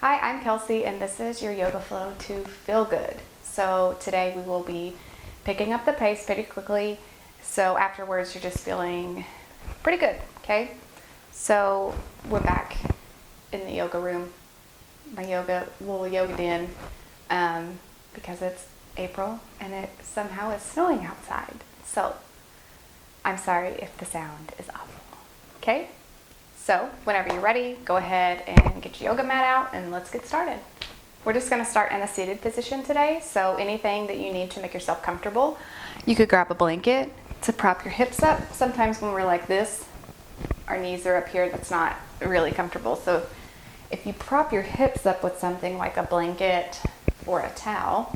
Hi, I'm Kelsey, and this is your Yoga Flow to Feel Good. So today we will be picking up the pace pretty quickly, so afterwards you're just feeling pretty good, okay? So we're back in the yoga room, my little yoga den, because it's April and it somehow is snowing outside. So I'm sorry if the sound is awful, okay? So whenever you're ready, go ahead and get your yoga mat out and let's get started. We're just going to start in a seated position today. So anything that you need to make yourself comfortable, you could grab a blanket to prop your hips up. Sometimes when we're like this, our knees are up here. That's not really comfortable. So if you prop your hips up with something like a blanket or a towel,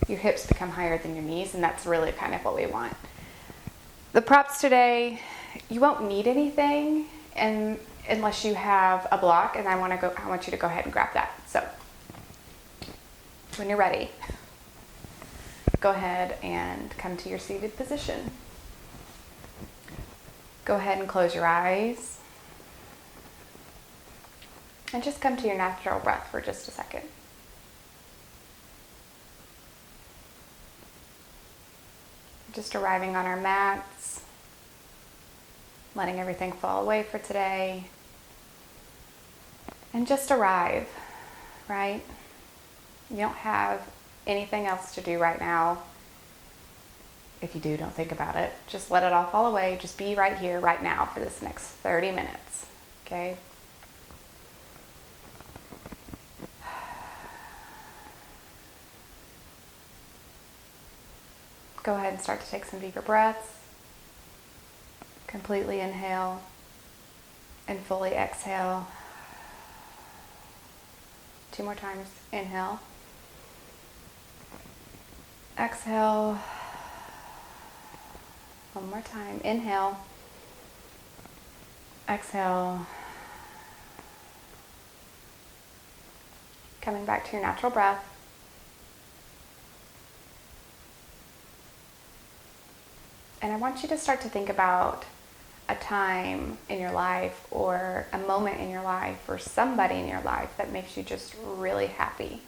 your hips become higher than your knees, and that's really kind of what we want. The props today, you won't need anything and unless you have a block, and I want you to go ahead and grab that. So when you're ready, go ahead and come to your seated position. Go ahead and close your eyes and just come to your natural breath for just a second. Just arriving on our mats, letting everything fall away for today, and just arrive, right? You don't have anything else to do right now. If you do, don't think about it. Just let it all fall away. Just be right here, right now for this next 30 minutes, okay? Go ahead and start to take some deeper breaths. Completely inhale and fully exhale. 2 more times. Inhale. Exhale. 1 more time. Inhale. Exhale. Coming back to your natural breath. And I want you to start to think about a time in your life or a moment in your life or somebody in your life that makes you just really happy.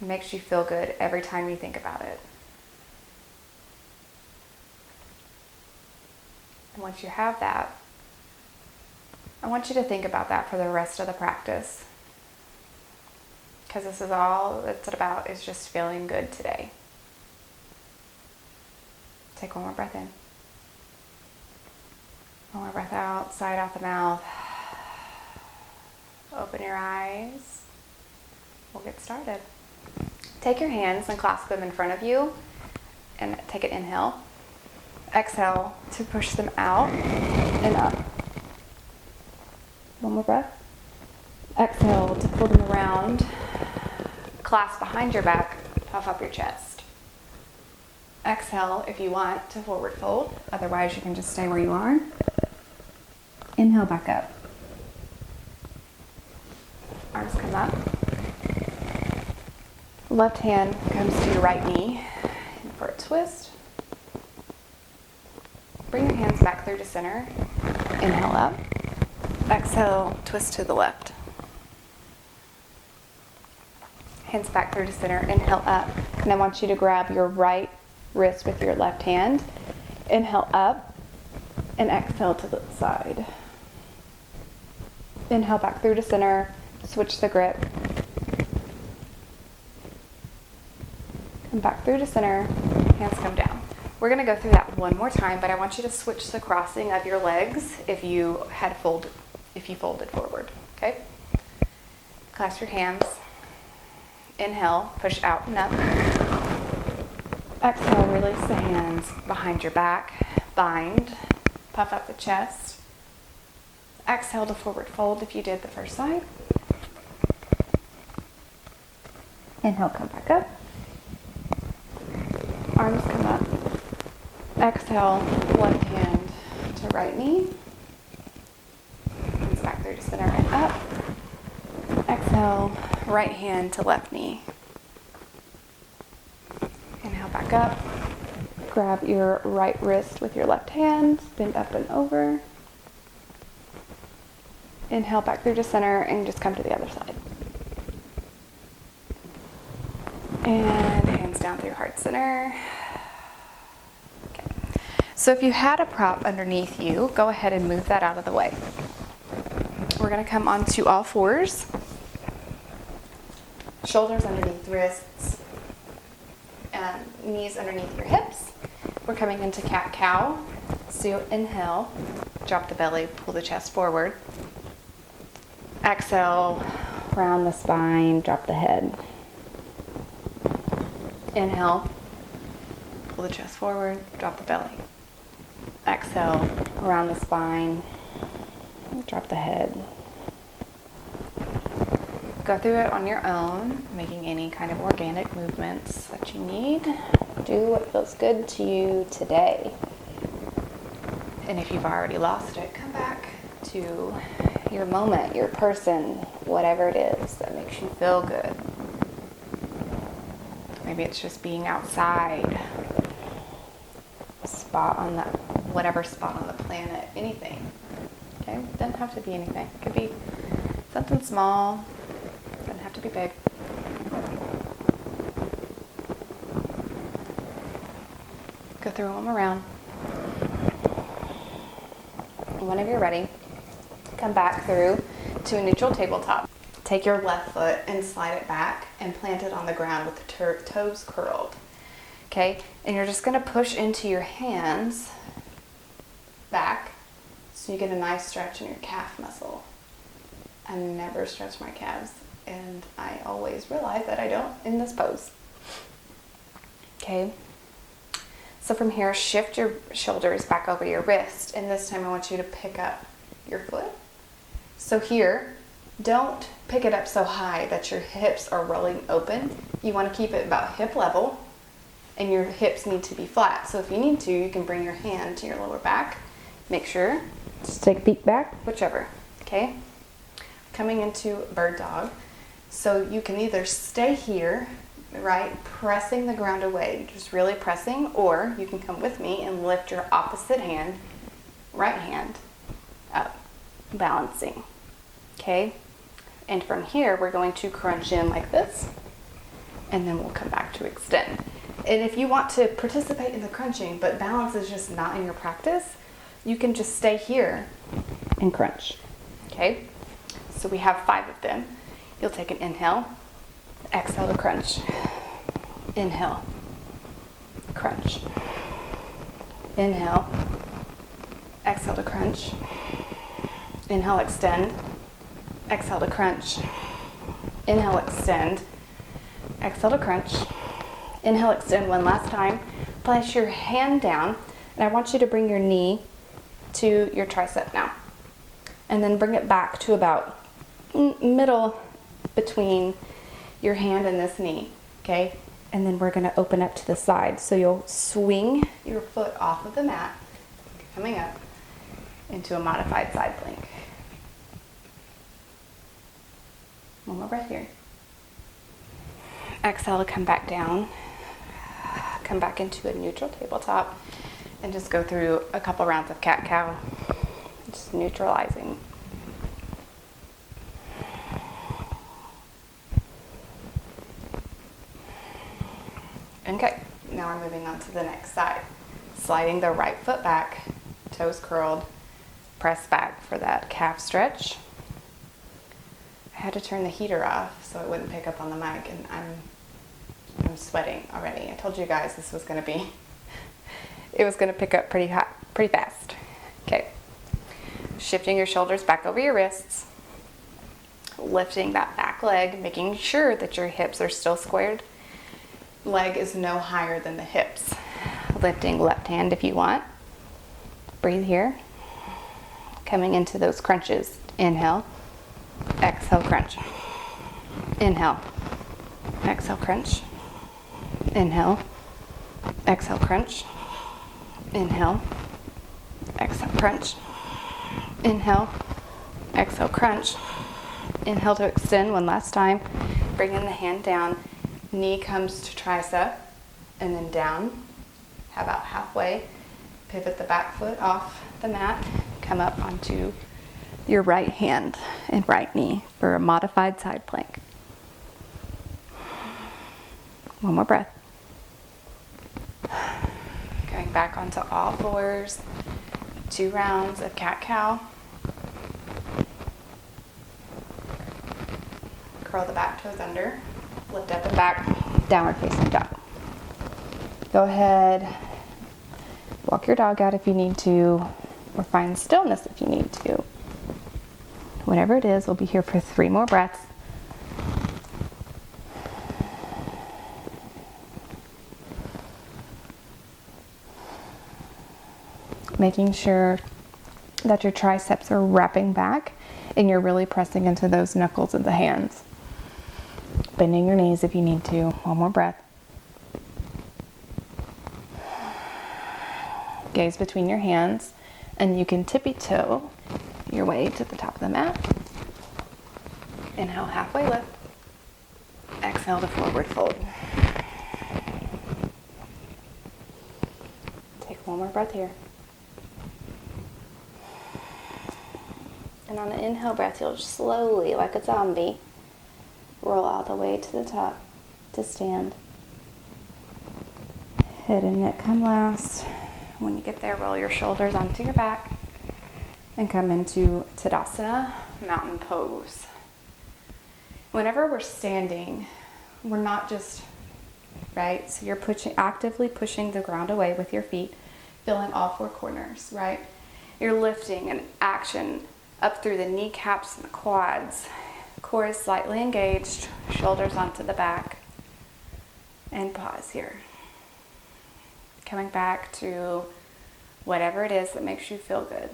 It makes you feel good every time you think about it. And once you have that, I want you to think about that for the rest of the practice. Because this is all it's about, is just feeling good today. Take 1 more breath in. 1 more breath out, sigh out the mouth. Open your eyes. We'll get started. Take your hands and clasp them in front of you and take an inhale. Exhale to push them out and up. 1 more breath. Exhale to pull them around. Clasp behind your back, puff up your chest. Exhale if you want to forward fold. Otherwise, you can just stay where you are. Inhale back up. Arms come up. Left hand comes to your right knee for a twist. Bring your hands back through to center. Inhale up. Exhale, twist to the left. Hands back through to center. Inhale up. And I want you to grab your right wrist with your left hand. Inhale up and exhale to the side. Inhale back through to center. Switch the grip. Come back through to center. Hands come down. We're going to go through that 1 more time, but I want you to switch the crossing of your legs if you folded forward. Okay? Clasp your hands. Inhale, push out and up. Exhale, release the hands behind your back. Bind. Puff up the chest. Exhale to forward fold if you did the first side. Inhale, come back up. Arms come up. Exhale, left hand to right knee. Hands back through to center and up. Exhale, right hand to left knee. Inhale back up. Grab your right wrist with your left hand. Bend up and over. Inhale back through to center and just come to the other side. And hands down through heart center. Okay. So if you had a prop underneath you, go ahead and move that out of the way. We're going to come onto all fours. Shoulders underneath wrists. Knees underneath your hips. We're coming into cat-cow. So inhale, drop the belly, pull the chest forward. Exhale, round the spine, drop the head. Inhale, pull the chest forward, drop the belly. Exhale, around the spine, drop the head. Go through it on your own, making any kind of organic movements that you need. Do what feels good to you today. And if you've already lost it, come back to your moment, your person, whatever it is that makes you feel good. Maybe it's just being outside, whatever spot on the planet, anything. Okay, it doesn't have to be anything. It could be something small. It doesn't have to be big. Go through them around. And whenever you're ready, come back through to a neutral tabletop. Take your left foot and slide it back and plant it on the ground with the toes curled. Okay, and you're just going to push into your hands back so you get a nice stretch in your calf muscle. I never stretch my calves, and I always realize that I don't in this pose. Okay, so from here, shift your shoulders back over your wrist, and this time I want you to pick up your foot. So here, don't pick it up so high that your hips are rolling open. You want to keep it about hip level, and your hips need to be flat. So if you need to, you can bring your hand to your lower back. Make sure, just take a peek back, whichever, okay? Coming into bird dog. So you can either stay here, right, pressing the ground away, just really pressing, or you can come with me and lift your opposite hand, right hand, up, balancing, okay? And from here, we're going to crunch in like this, and then we'll come back to extend. And if you want to participate in the crunching, but balance is just not in your practice, you can just stay here and crunch, okay? So we have 5 of them. You'll take an inhale, exhale to crunch. Inhale, crunch. Inhale, exhale to crunch. Inhale, extend. Exhale to crunch. Inhale, extend. Exhale to crunch. Inhale, extend one last time. Place your hand down, and I want you to bring your knee to your tricep now. And then bring it back to about middle between your hand and this knee, okay? And then we're gonna open up to the side. So you'll swing your foot off of the mat, coming up into a modified side plank. One more breath here. Exhale to come back down. Come back into a neutral tabletop and just go through a couple rounds of cat-cow, just neutralizing. Okay, now we're moving on to the next side. Sliding the right foot back, toes curled, press back for that calf stretch. I had to turn the heater off so it wouldn't pick up on the mic, and I'm sweating already. I told you guys this was going to be, it was going to pick up pretty hot, pretty fast. Okay, shifting your shoulders back over your wrists, lifting that back leg, making sure that your hips are still squared. Leg is no higher than the hips. Lifting left hand if you want. Breathe here. Coming into those crunches. Inhale, exhale, crunch. Inhale, exhale, crunch. Inhale, exhale, crunch. Inhale, exhale, crunch. Inhale, exhale, crunch. Inhale to extend one last time. Bringing the hand down. Knee comes to tricep and then down, about halfway. Pivot the back foot off the mat, come up onto your right hand and right knee for a modified side plank. One more breath. Going back onto all fours. 2 rounds of cat-cow. Curl the back toes under. Lift up and back. Downward facing dog. Go ahead. Walk your dog out if you need to, or find stillness if you need to. Whatever it is, we'll be here for 3 more breaths. Making sure that your triceps are wrapping back and you're really pressing into those knuckles of the hands. Bending your knees if you need to. One more breath. Gaze between your hands, and you can tippy toe your way to the top of the mat. Inhale, halfway lift. Exhale to forward fold. Take one more breath here. And on the inhale breath, you'll just slowly, like a zombie, roll all the way to the top to stand. Head and neck come last. When you get there, roll your shoulders onto your back and come into Tadasana, mountain pose. Whenever we're standing, we're not just, right? So you're actively pushing the ground away with your feet, feeling all 4 corners, right? You're lifting an action up through the kneecaps and the quads. Core is slightly engaged, shoulders onto the back. And pause here. Coming back to whatever it is that makes you feel good.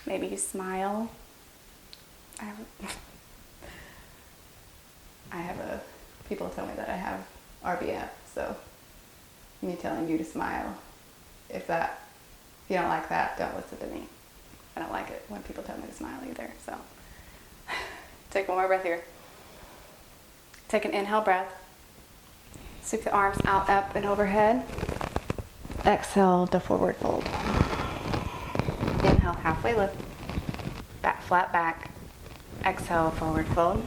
Maybe you smile. People tell me that I have RBF, so me telling you to smile. If you don't like that, don't listen to me. I don't like it when people tell me to smile either, so. Take one more breath here. Take an inhale breath. Sweep the arms out, up, and overhead. Exhale to forward fold. Inhale, halfway lift. Back, flat back. Exhale, forward fold.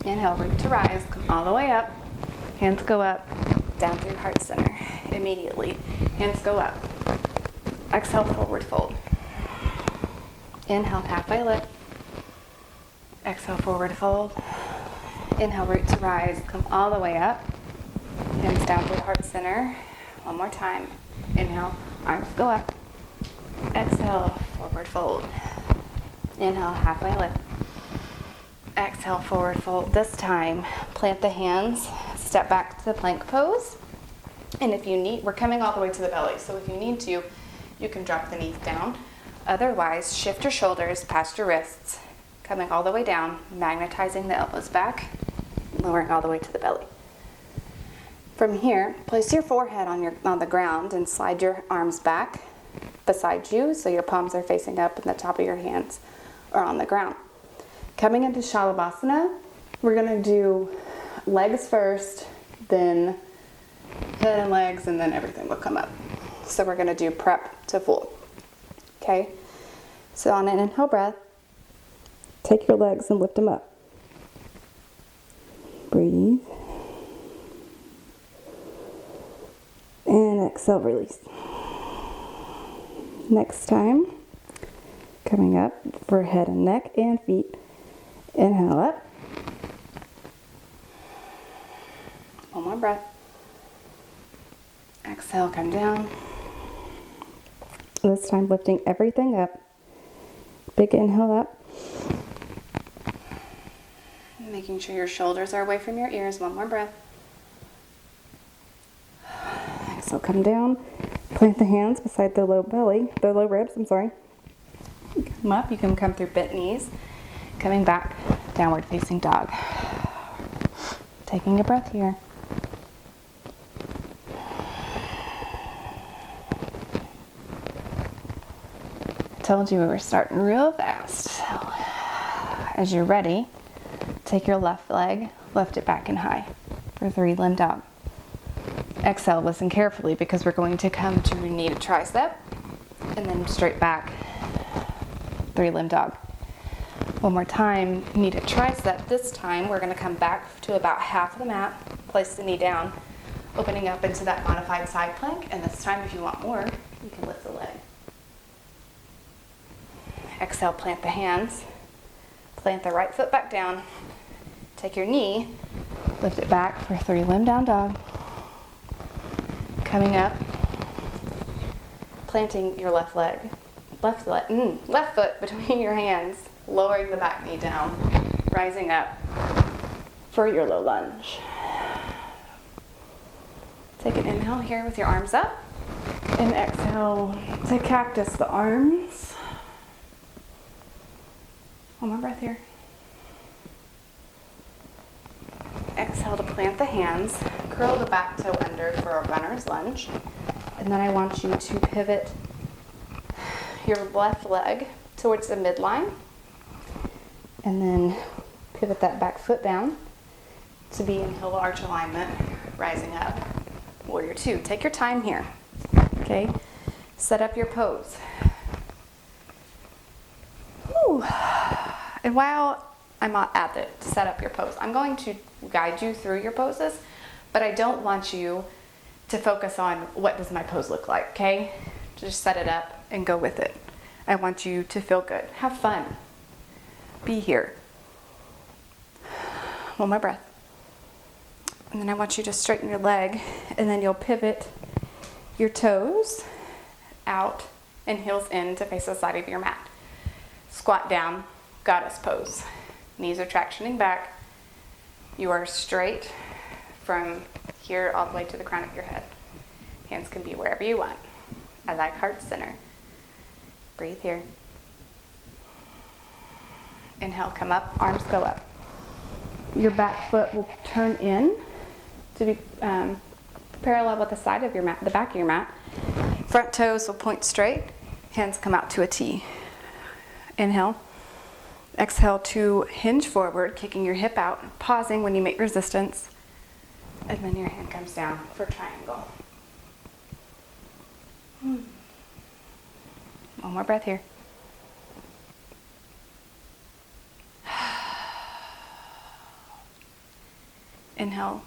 Inhale, root to rise. Come all the way up. Hands go up. Down through heart center. Immediately. Hands go up. Exhale, forward fold. Inhale, halfway lift. Exhale, forward fold. Inhale, root to rise. Come all the way up. Hands down through heart center. One more time. Inhale, arms go up. Exhale, forward fold. Inhale, halfway lift. Exhale, forward fold. This time, plant the hands, step back to the plank pose. And if you need, we're coming all the way to the belly, so if you need to, you can drop the knees down. Otherwise, shift your shoulders past your wrists, coming all the way down, magnetizing the elbows back, lowering all the way to the belly. From here, place your forehead on the ground and slide your arms back beside you so your palms are facing up and the top of your hands are on the ground. Coming into Shalabhasana, we're going to do legs first, then head and legs, and then everything will come up. So we're going to do prep to full. Okay? So on an inhale breath, take your legs and lift them up. Breathe. And exhale, release. Next time, coming up for head and neck and feet. Inhale up. One more breath. Exhale, come down. This time lifting everything up. Big inhale up. Making sure your shoulders are away from your ears. One more breath. Exhale, come down. Plant the hands beside the low ribs. Come up. You can come through bent knees. Coming back, downward facing dog. Taking a breath here. I told you we were starting real fast. So, as you're ready, take your left leg, lift it back and high for 3-limb dog. Exhale, listen carefully because we're going to come to knee to tricep and then straight back 3-limb dog. One more time, knee to tricep. This time we're gonna come back to about half of the mat, place the knee down, opening up into that modified side plank, and this time if you want more, you can lift the leg. Exhale, plant the hands, plant the right foot back down, take your knee, lift it back for 3-limb down dog. Coming up, planting your left foot between your hands, lowering the back knee down, rising up for your low lunge. Take an inhale here with your arms up, and exhale to cactus the arms. One more breath here. Exhale to plant the hands, curl the back toe under for a runner's lunge, and then I want you to pivot your left leg towards the midline, and then pivot that back foot down to be in heel to arch alignment, rising up. Warrior two. Take your time here. Okay? Set up your pose. Whew. And while I'm at it, to set up your pose, I'm going to guide you through your poses, but I don't want you to focus on what does my pose look like, okay? Just set it up and go with it. I want you to feel good. Have fun. Be here. One more breath. And then I want you to straighten your leg, and then you'll pivot your toes out and heels in to face the side of your mat. Squat down, goddess pose. Knees are tractioning back. You are straight from here all the way to the crown of your head. Hands can be wherever you want. I like heart center. Breathe here. Inhale, come up, arms go up. Your back foot will turn in to be parallel with the side of your mat, the back of your mat. Front toes will point straight. Hands come out to a T. Inhale. Exhale to hinge forward, kicking your hip out, pausing when you make resistance, and then your hand comes down for triangle. One more breath here. Inhale,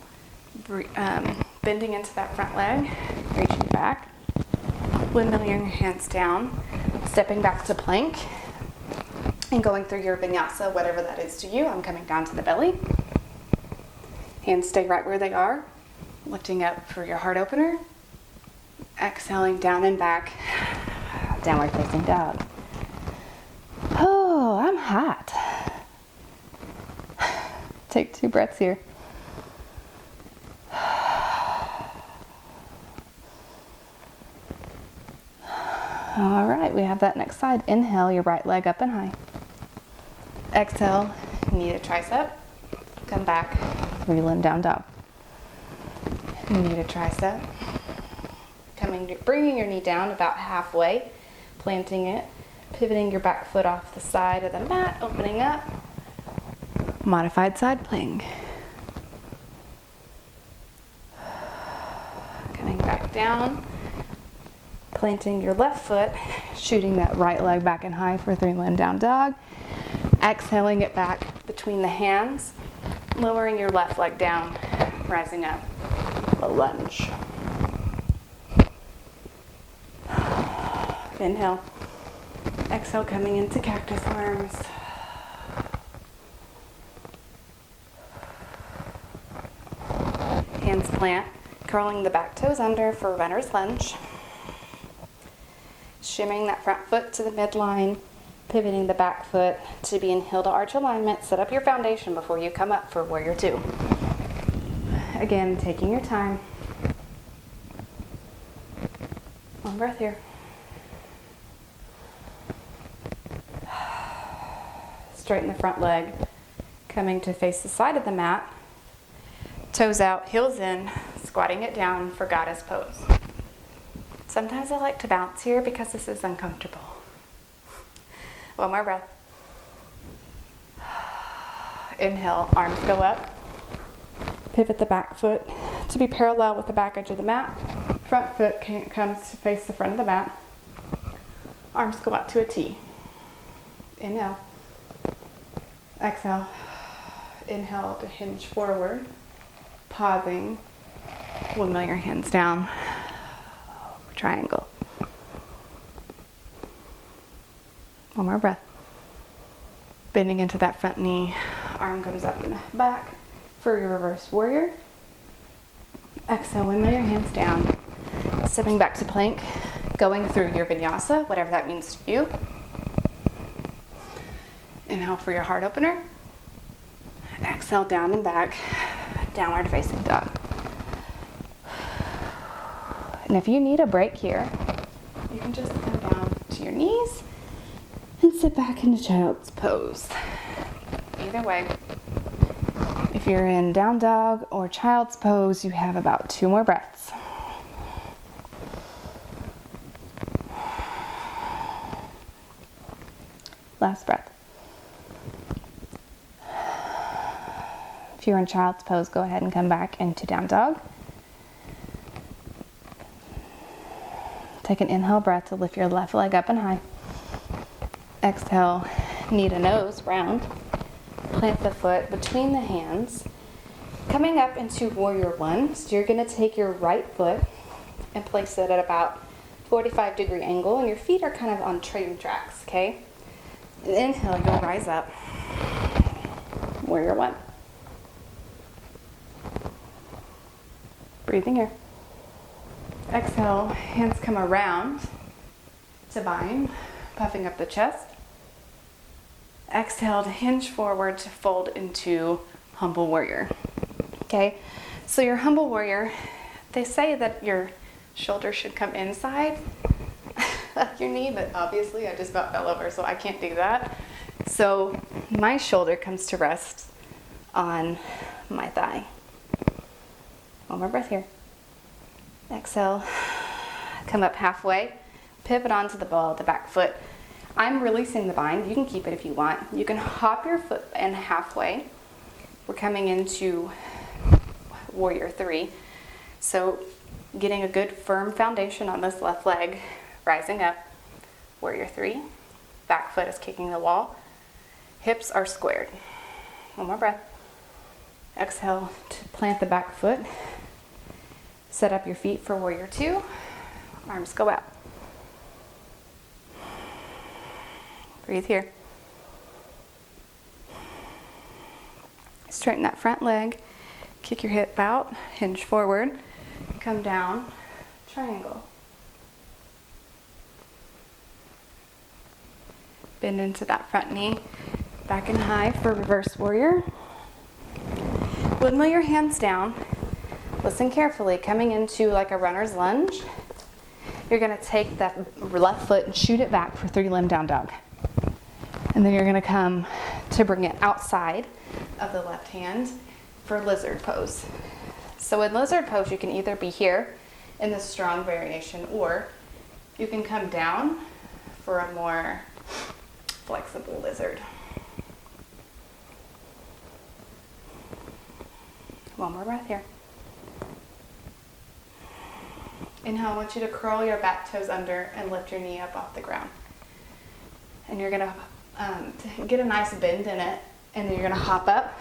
bending into that front leg, reaching back, windmilling your hands down, stepping back to plank, and going through your vinyasa, whatever that is to you. I'm coming down to the belly. Hands stay right where they are, lifting up for your heart opener. Exhaling down and back, downward facing dog. Oh, I'm hot. Take 2 breaths here. All right, we have that next side. Inhale, your right leg up and high. Exhale, knee to tricep. Come back, 3-limb down dog. Knee to tricep. Bringing your knee down about halfway, planting it, pivoting your back foot off the side of the mat, opening up. Modified side plank. Coming back down. Planting your left foot, shooting that right leg back and high for 3-limb down dog. Exhaling it back between the hands, lowering your left leg down, rising up, a lunge. Inhale. Exhale, coming into cactus arms. Hands plant, curling the back toes under for runner's lunge. Shimming that front foot to the midline, pivoting the back foot to be in heel to arch alignment. Set up your foundation before you come up for warrior two. Again, taking your time. One breath here. Straighten the front leg, coming to face the side of the mat. Toes out, heels in, squatting it down for goddess pose. Sometimes I like to bounce here because this is uncomfortable. One more breath. Inhale, arms go up. Pivot the back foot to be parallel with the back edge of the mat. Front foot comes to face the front of the mat. Arms go out to a T. Inhale. Exhale. Inhale to hinge forward. Pausing. Windmill your hands down. Triangle. One more breath. Bending into that front knee. Arm comes up and back for your reverse warrior. Exhale, windmill your hands down. Stepping back to plank. Going through your vinyasa, whatever that means to you. Inhale for your heart opener. Exhale, down and back. Downward facing dog. And if you need a break here, you can just come down to your knees and sit back into child's pose. Either way, if you're in down dog or child's pose, you have about 2 more breaths. Last breath. If you're in child's pose, go ahead and come back into down dog. Take an inhale breath to lift your left leg up and high. Exhale, knee to nose, round. Plant the foot between the hands. Coming up into warrior one, so you're going to take your right foot and place it at about 45-degree angle, and your feet are kind of on train tracks, okay? Inhale, you'll rise up. Warrior one. Breathing here. Exhale, hands come around to bind, puffing up the chest. Exhale to hinge forward to fold into humble warrior. Okay, so your humble warrior, they say that your shoulder should come inside your knee, but obviously I just about fell over, so I can't do that. So my shoulder comes to rest on my thigh. One more breath here. Exhale, come up halfway, pivot onto the ball of the back foot. I'm releasing the bind. You can keep it if you want. You can hop your foot in halfway. We're coming into warrior three. So getting a good firm foundation on this left leg, rising up, warrior three. Back foot is kicking the wall. Hips are squared. One more breath. Exhale to plant the back foot. Set up your feet for warrior two. Arms go out. Breathe here. Straighten that front leg. Kick your hip out. Hinge forward. Come down. Triangle. Bend into that front knee. Back and high for reverse warrior. Windmill your hands down. Listen carefully. Coming into like a runner's lunge. You're going to take that left foot and shoot it back for 3-limb down dog. And then you're going to come to bring it outside of the left hand for lizard pose. So in lizard pose, you can either be here in the strong variation, or you can come down for a more flexible lizard. One more breath here. Inhale, I want you to curl your back toes under and lift your knee up off the ground. And you're going to get a nice bend in it, and then you're going to hop up,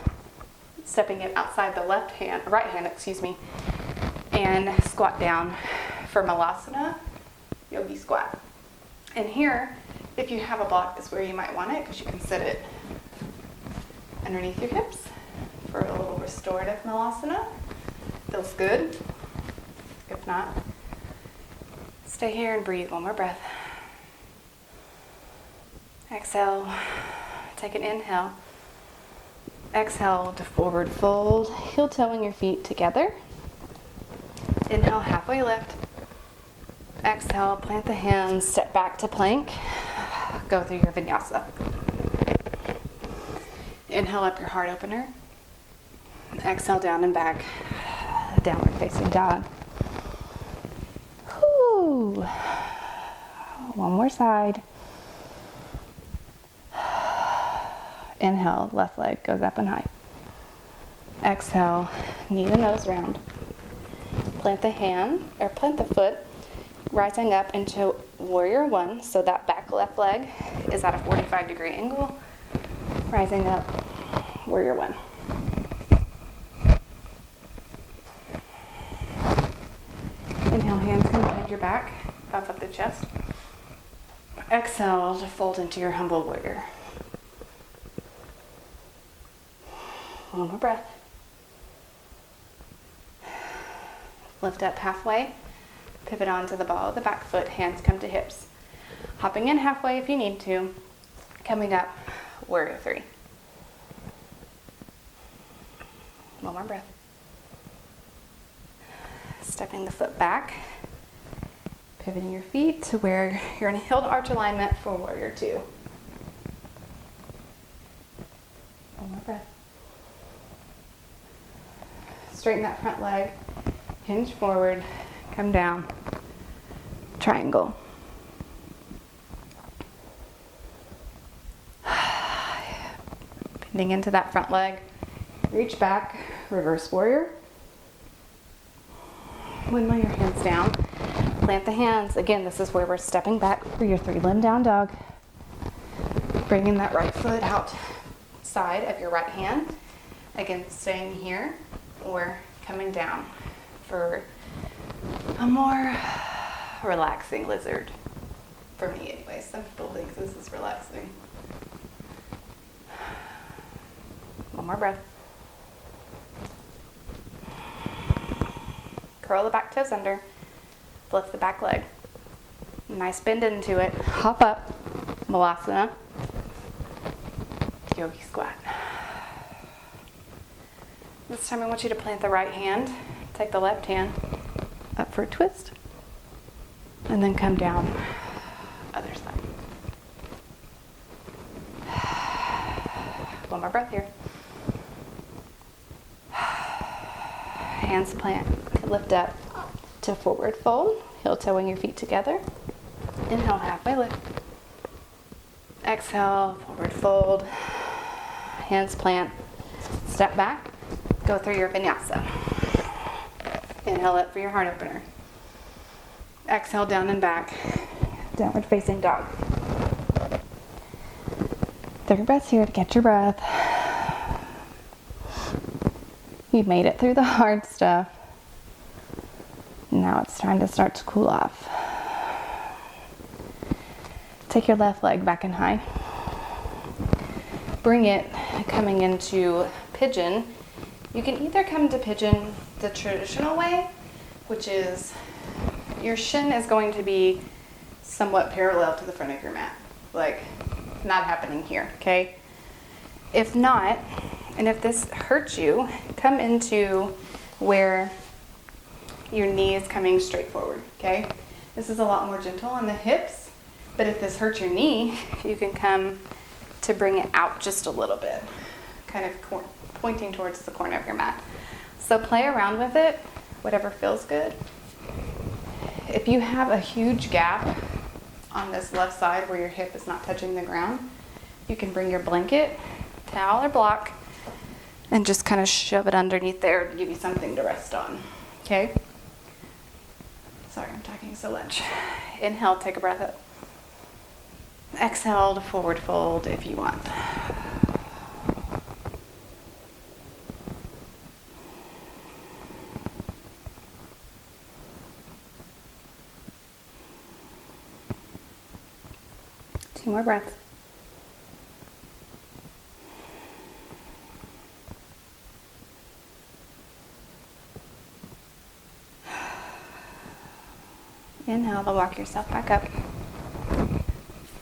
stepping it outside the right hand, and squat down for Malasana, yogi squat. And here, if you have a block, is where you might want it, because you can sit it underneath your hips for a little restorative Malasana. Feels good. If not, stay here and breathe. One more breath. Exhale. Take an inhale. Exhale to forward fold, heel toeing your feet together. Inhale, halfway lift. Exhale, plant the hands, step back to plank. Go through your vinyasa. Inhale up your heart opener. Exhale down and back. Downward facing dog. Whew. One more side. Inhale, left leg goes up and high. Exhale, knee to nose round. Plant the foot, rising up into warrior one, so that back back left leg is at a 45-degree angle, rising up, warrior one. Inhale, hands come behind your back, puff up the chest. Exhale to fold into your humble warrior. One more breath. Lift up halfway, pivot onto the ball of the back foot, hands come to hips. Hopping in halfway if you need to. Coming up, warrior three. One more breath. Stepping the foot back, pivoting your feet to where you're in a heel to arch alignment for warrior two. One more breath. Straighten that front leg, hinge forward, come down, triangle. Bending into that front leg, reach back, reverse warrior. Windmill your hands down, plant the hands. Again, this is where we're stepping back for your 3-limb down dog. Bringing that right foot out side of your right hand. Again, staying here or coming down for a more relaxing lizard. For me anyway, some people think this is relaxing. One more breath. Curl the back toes under, lift the back leg. Nice bend into it, hop up, Malasana, yogi squat. This time I want you to plant the right hand, take the left hand up for a twist, and then come down, other side. One more breath here. Hands plant, lift up to forward fold, heel toeing your feet together. Inhale, halfway lift. Exhale, forward fold. Hands plant, step back, go through your vinyasa. Inhale up for your heart opener. Exhale, down and back, downward facing dog. 3 breaths here to get your breath. You made it through the hard stuff. Now it's time to start to cool off. Take your left leg back in high. Bring it coming into pigeon. You can either come to pigeon the traditional way, which is your shin is going to be somewhat parallel to the front of your mat. Like, not happening here, okay? If not, and if this hurts you, come into where your knee is coming straight forward, okay? This is a lot more gentle on the hips, but if this hurts your knee, you can come to bring it out just a little bit, kind of pointing towards the corner of your mat. So play around with it, whatever feels good. If you have a huge gap on this left side where your hip is not touching the ground, you can bring your blanket, towel, or block and just kind of shove it underneath there to give you something to rest on, okay? Sorry, I'm talking so much. Inhale, take a breath up. Exhale to forward fold if you want. Two more breaths. Inhale to walk yourself back up.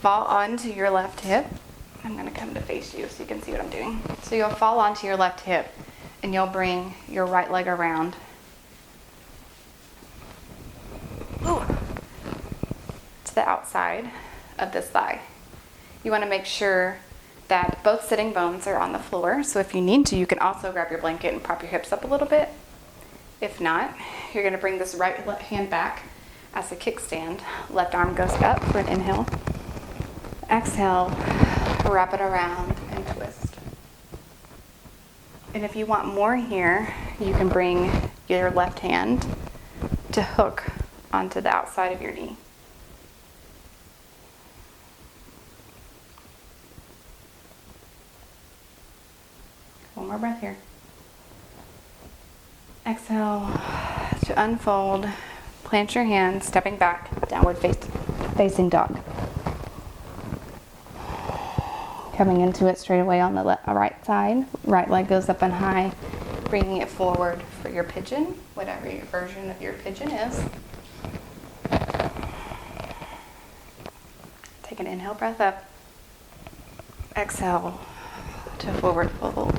Fall onto your left hip. I'm going to come to face you so you can see what I'm doing. So you'll fall onto your left hip and you'll bring your right leg around. Ooh. To the outside of this thigh. You want to make sure that both sitting bones are on the floor. So if you need to, you can also grab your blanket and prop your hips up a little bit. If not, you're going to bring this right hand back as a kickstand. Left arm goes up for an inhale. Exhale, wrap it around and twist. And if you want more here, you can bring your left hand to hook onto the outside of your knee. One more breath here. Exhale to unfold. Plant your hands, stepping back, downward facing dog. Coming into it straight away on the right side. Right leg goes up and high, bringing it forward for your pigeon, whatever your version of your pigeon is. Take an inhale, breath up. Exhale to forward fold.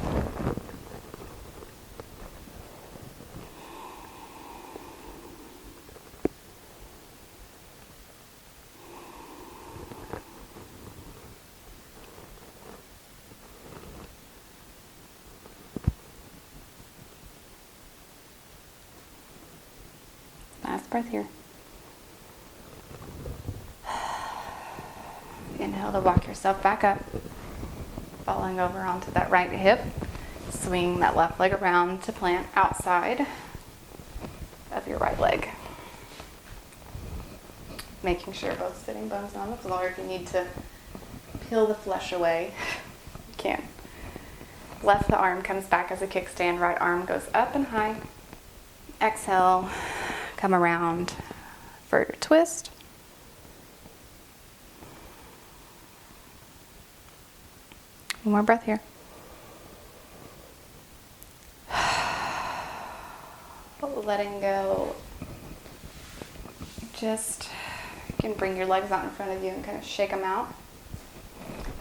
Last breath here. Inhale to walk yourself back up, falling over onto that right hip. Swing that left leg around to plant outside of your right leg. Making sure both sitting bones are on the floor. If you need to peel the flesh away, you can. Left arm comes back as a kickstand. Right arm goes up and high. Exhale, come around for your twist. One more breath here. Letting go. Just, you can bring your legs out in front of you and kind of shake them out.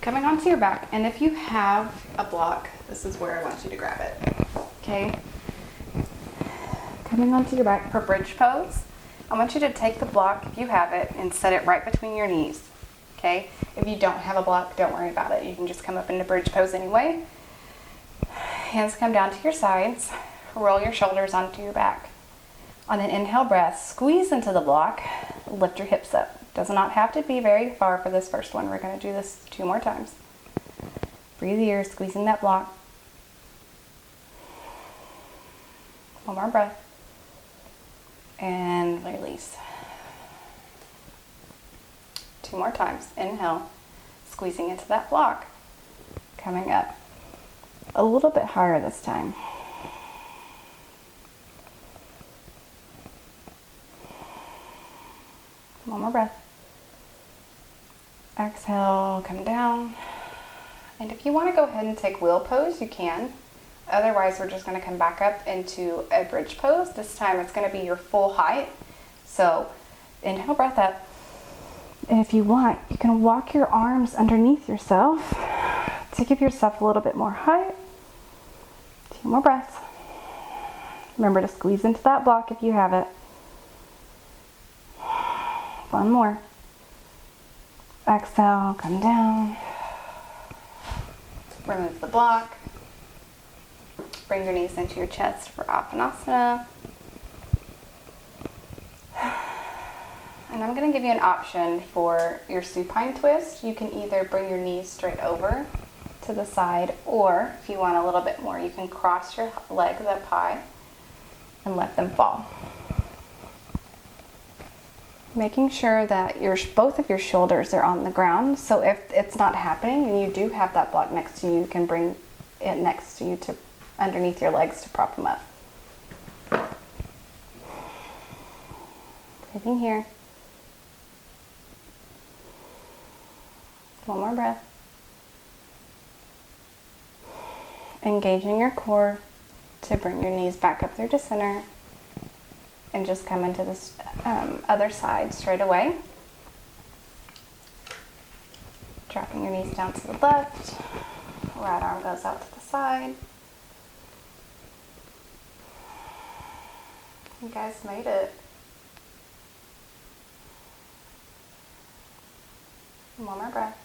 Coming onto your back, and if you have a block, this is where I want you to grab it. Okay? Coming onto your back for bridge pose, I want you to take the block, if you have it, and set it right between your knees. Okay? If you don't have a block, don't worry about it. You can just come up into bridge pose anyway. Hands come down to your sides. Roll your shoulders onto your back. On an inhale breath, squeeze into the block. Lift your hips up. Does not have to be very far for this first one. We're going to do this 2 more times. Breathe here, squeezing that block. One more breath. And release. 2 more times. Inhale, squeezing into that block. Coming up. A little bit higher this time. One more breath. Exhale, come down. And if you want to go ahead and take wheel pose, you can. Otherwise, we're just going to come back up into a bridge pose. This time it's going to be your full height. So inhale, breath up. And if you want, you can walk your arms underneath yourself to give yourself a little bit more height. 2 more breaths. Remember to squeeze into that block if you have it. 1 more. Exhale, come down. Remove the block. Bring your knees into your chest for Apanasana. And I'm going to give you an option for your supine twist. You can either bring your knees straight over to the side, or if you want a little bit more, you can cross your legs up high and let them fall. Making sure that both of your shoulders are on the ground. So if it's not happening and you do have that block next to you, you can bring it next to you to underneath your legs to prop them up. Breathing here. 1 more breath. Engaging your core to bring your knees back up through to center. And just come into this other side straight away. Dropping your knees down to the left. Right arm goes out to the side. You guys made it. One more breath.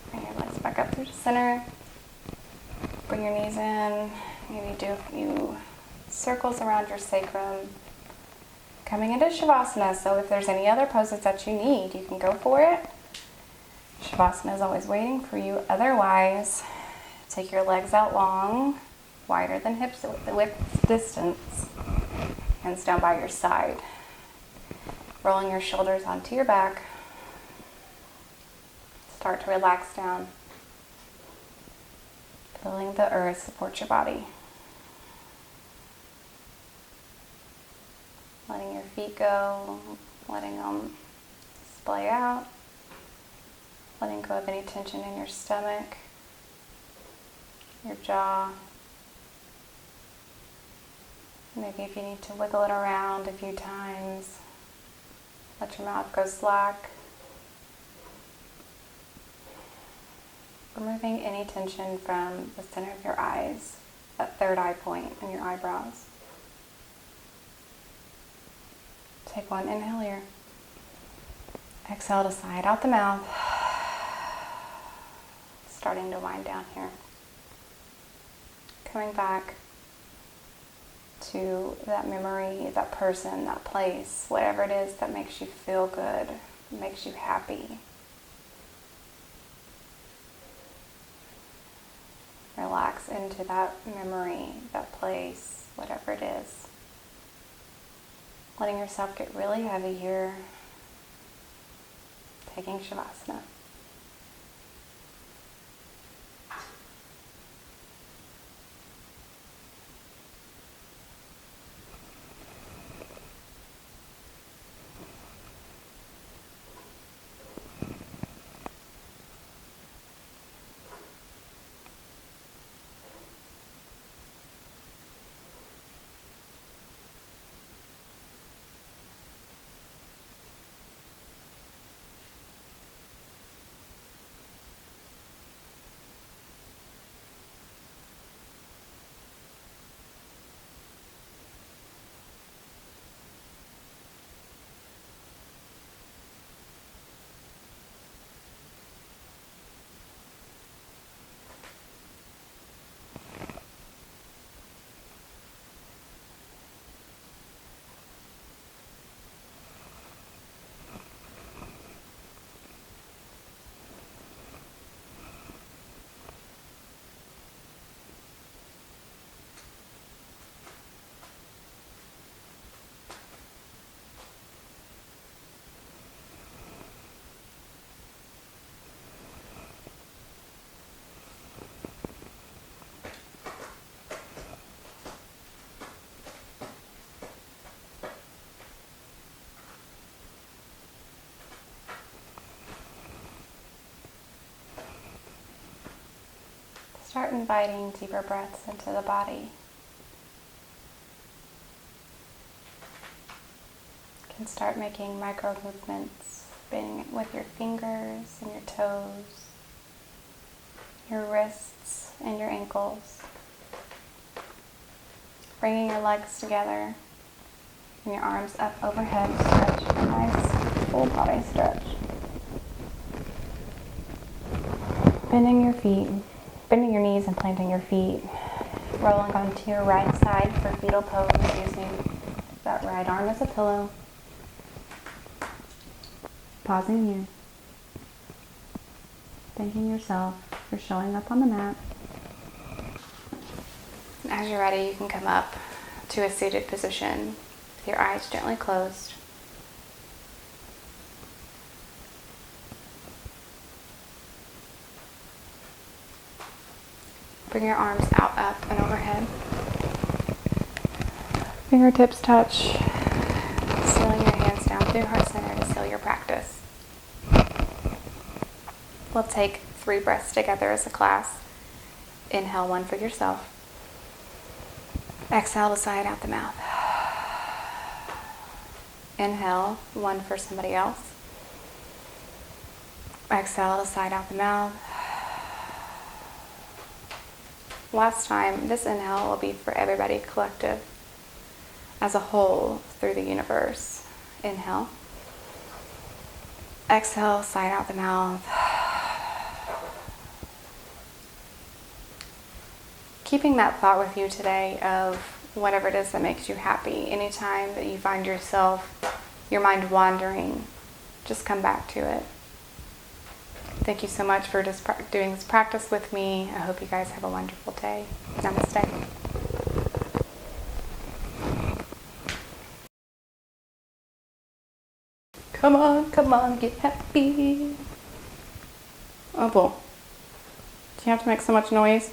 Bring your legs back up through the center. Bring your knees in. Maybe do a few circles around your sacrum. Coming into Shavasana, so if there's any other poses that you need, you can go for it. Shavasana is always waiting for you. Otherwise, take your legs out long, wider than hips width distance. Hands down by your side. Rolling your shoulders onto your back. start to relax down. Feeling the earth support your body. Letting your feet go, letting them splay out. Letting go of any tension in your stomach, your jaw. Maybe if you need to wiggle it around a few times, let your mouth go slack. Removing any tension from the center of your eyes, that third eye point in your eyebrows. Take one inhale here. Exhale to sigh it out the mouth. Starting to wind down here. Coming back to that memory, that person, that place, whatever it is that makes you feel good, makes you happy. Relax into that memory, that place, whatever it is. Letting yourself get really heavy here. Taking Shavasana. Start inviting deeper breaths into the body. You can start making micro movements, spinning it with your fingers and your toes, your wrists and your ankles. Bringing your legs together and your arms up overhead, stretch a nice full body stretch. Bending your feet. Bending your knees and planting your feet. Rolling onto your right side for fetal pose using that right arm as a pillow. Pausing here. Thanking yourself for showing up on the mat. As you're ready, you can come up to a seated position with your eyes gently closed. Bring your arms out, up, and overhead. Fingertips touch. Sealing your hands down through heart center to seal your practice. We'll take 3 breaths together as a class. Inhale 1 for yourself. Exhale to sigh it out the mouth. Inhale 1 for somebody else. Exhale to sigh it out the mouth. Last time, this inhale will be for everybody collective as a whole through the universe. Inhale. Exhale, sigh it out the mouth. Keeping that thought with you today of whatever it is that makes you happy. Anytime that you find yourself, your mind wandering, just come back to it. Thank you so much for just doing this practice with me. I hope you guys have a wonderful day. Namaste. Come on, get happy. Opal, do you have to make so much noise?